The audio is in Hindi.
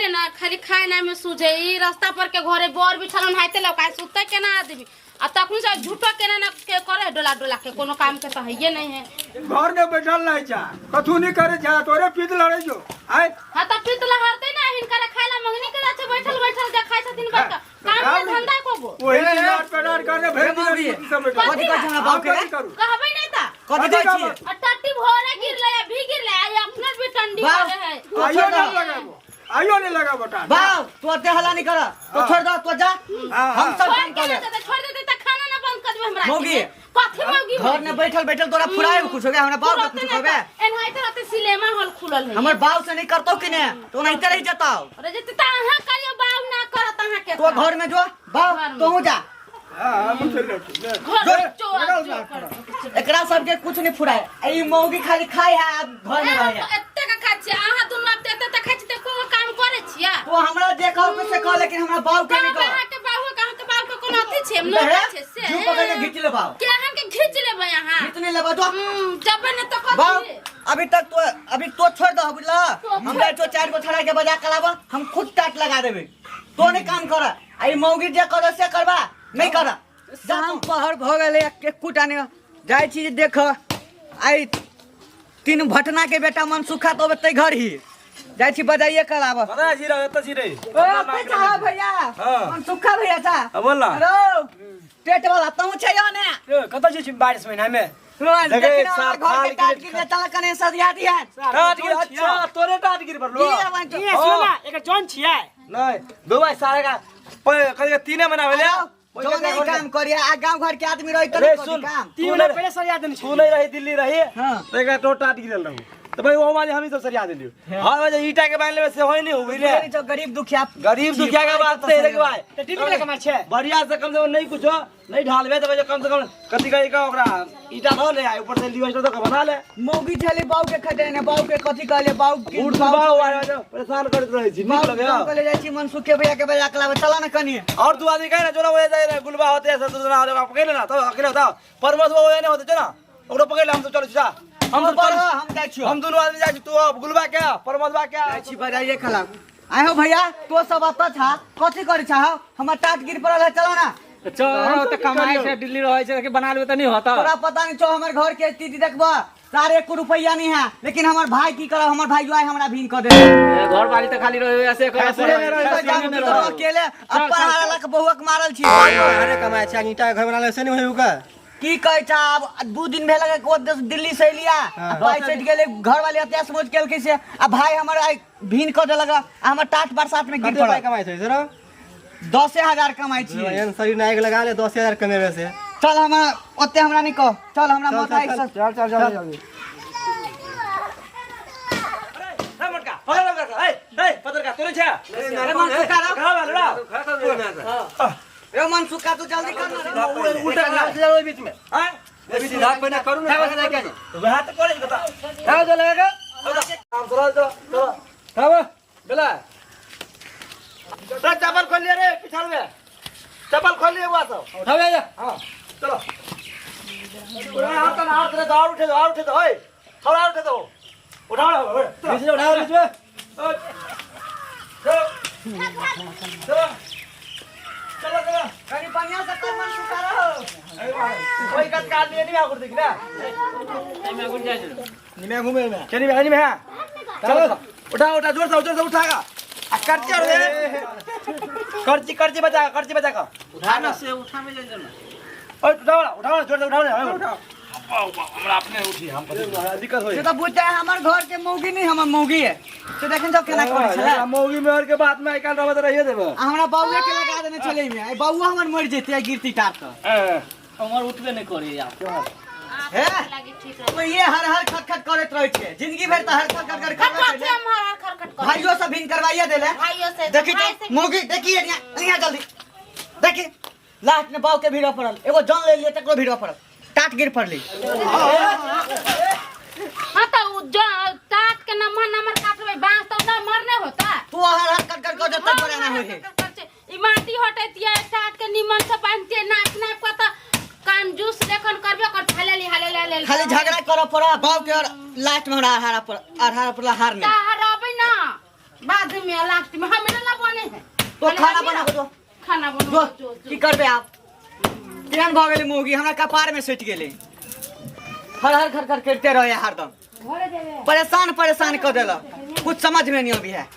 कहले ना खाली खाए ना में सूझे ई रास्ता पर के घरे बोर बिछालन हाइते लौका सुते के ना आदमी आ तखन से झूठो के ना के करे डोला डोला के कोनो काम के तो हइए नहीं है घर में बैठल नहीं जा कथू नहीं करे जा तोरे पीत लड़े जो आय हां त पितला हरते ना हिनकर खाइला मंगनी के जाते बैठल बैठल जे खाइ छथिन बैठ काम में धंधा कोबो वही नाट पेडार करने भेज दिए सब कथि का जहां बाप के कहबै नहीं ता कथि कहै छी टट्टी भोरे गिरले या भी गिरले आ अपने भी टंडी करे है आइयो नहीं लगाबो आइयो नहीं लगा बटा बाप तू अते हल्ला नहीं कर तो छोड़ दो तो जा हम सब काम कर ले छोड़ दे त खाना ना बंद कर दे हमरा मौगी कथि मौगी घर में बैठल बैठल तोरा फुराए कुछ हो गया हमरा बाप कुछ कहबे एनहाइते रहते सिनेमा हॉल खुलल है हमर बाप से नहीं करतो कि ने तो नहीं रह जताओ अरे जे त अहाँ करियो बाप ना करत अहाँ के तो घर में जो बाप तू जा हां हम चल एकरा सब के कुछ नहीं फुराए ई मौगी खाली खाए है घर में रह एते का खाइ छी अहाँ दुनु अब एते त खाइ छी त कोनो काम करे छिया तो हमरा देखौ से कह लेकिन हमरा बाप के नहीं कह अहाँ के बाप के कोनो अथी छै हम लोग छै से जो पकड़ के खींच ले बाप के अहाँ के खींच लेबै अहाँ कितने लेबा तो जब ने तो बाप कथि अभी तो छोड़ दो बुझला हमरा तो 4 गो छड़ा के बजा कराबा हम खुद टाट लगा देबे तो नहीं काम कर आई मौगी जे कर से करबा नहीं कर शाम पहर भ गेले एक कुटाने जाय छी देख आई 3 भटना के बेटा मन सुखा तो बते घर ही जाय छी बजाइए कराब पता जी रे त जी रे ओ पैसा भैया मन सुखा भैया था बोल ना हेलो पेट वाला तू छै ने कत जी बारिश महीना में लगे सर फाल के काट के चला कने सदिया दिया टाट गिर अच्छा तोरे टाट गिर पर लो ये सुना एक जॉन छिया नहीं दो भाई सारे का कहीं तीने मना भेले जो नहीं काम करिया आ गांव घर के आदमी रही तो काम 3 महीना पहले सरिया देनी तू नहीं रही दिल्ली रही हां तो एक तो टाट गिरल रहू तो भाई वो वाले हम ही सब सरिया देलियो हां वजह ईटा के बांध लेवे से होई नहीं होई ले जो गरीब दुखिया के बात से रे के भाई तो टीवी ले कमार छे बढ़िया से कम से कम नहीं कुछ नहीं ढालबे तो कम से कम कथि कही का ओकरा ईटा धो ले ऊपर से लिवेस्टर तो बना ले मौगी थली बाऊ के खटे ने बाऊ के कथि कहले बाऊ के उठ बाऊ आयो परेशान करत रही छी नीक लगे कहले जाय छी मन सुखे भैया के बजा कलावे चला ना कनी और तू आदमी कहे ना जो ना हो जाए गुलबा होते सब दूसरा आ पकड़ ना तो अकेले होता परमत वो नहीं होते ना ओकरा पकड़ ले हम तो चल जा हम जाय छी हम दोनों आदमी जाय छी तू गुलबा क्या परमतबा क्या जाय छी बजाइए खला आय हो भैया तो सब आता था कथि करे छा हमर टाट गिर पड़ल है चलो ना चलो तो कमाई से दिल्ली रहे छे कि बना लेबे त नहीं होता तोरा पता नहीं छो हमर घर के स्थिति देखबा 1.5 रुपया नहीं है लेकिन हमर भाई की करब हमर भाई जो है हमरा भीन कर दे घर वाली त खाली रहे ऐसे अकेले अपन हारा के बहुआ के मारल छी अरे कमाए छा ईटा घर बना ले से नहीं होई का की कहै छा अब 2 दिन भेल को दिल्ली से लिया भाई सेट गेले घर वाले अत्या समझ केल के से आ भाई हमर भीन कर दे लगा हमर टाट बरसात में गिर पड़ा कमाए छै जरा 10,000 कमाई छी एन शरीर नायक लगा ले 10,000 कमेबे से चल हम ओते हमरा नहीं कह चल हमरा मत आई चल जल्दी अरे मटका पकड़ लगा ए पकड़ का तोरे छा अरे मन सुखा रहा कहां वाला रे मन सुखा तो जल्दी कर ना उल्टा ना चलो बीच में हां सीधा पे ना करू ना तो हाथ करे बता कहां जो लगेगा काम चलो चलो कहां बेला चप्पल खोल ले रे पिछाड़ में चप्पल खोल लिए हुआ सब उठाओ जा हां चलो हाथ ना हाथ रे दौड़ उठे ओए थोड़ा उठे दो उठाओ बीच में उठाओ बीच में चलो कनी बढ़िया से कर मन सुखा रहो कोई कट काट लिए नहीं आकुर देख ना मैं गुन जा निमे घूमे में केनी में है चलो उठा जोर से उठागा करची और करची बजा का उठा ना से उठा में ले जाना ओए उठाओ जोर से उठाओ हमरा अपने उठी हम दिक्कत होई से तो बुझता है हमर घर के मौगी नहीं हमर मौगी है तो देखन तो केना करे छला मौगी मेहर के बात में काल रहत रहिए देबे हमरा बाउए के लगा देने चले में आई बाउआ हमर मर जेते गिरती टाट के हमर उठबे नहीं करे यार है तो ये हर खटखट करत रहे छे जिंदगी भर त हर खटखट भाइयों से भिन करवाइए देले भाइयों से देखी तो मौगी देखिए यहाँ जल्दी देखी लास्ट में बाऊ के भीड़ पड़ल एगो जन ले लिए तकरो भीड़ पड़ल टाट गिर पड़ली हां तो जो टाट के नंबर काटबे बांस तो ना मरने होता तू हर खटखट कर जब तक बड़ा ना होई ई माटी हटैतिया टाट के निमन से बांधते नाप को तो कंजूस देखन करबे कर हाले खाली झगड़ा कर पड़ा बाऊ के और लास्ट में हारा पर हार ने हराबे ना बाद में लास्ट में हम तो खाना बना के दो खाना जो बनो जो की करबे आप केहन भ गेलै मौगी हमरा कपार में सटि गेलै हर हर घर घर करते रहे हरदम परेशान कर देलक कुछ समझ में नहीं अभी है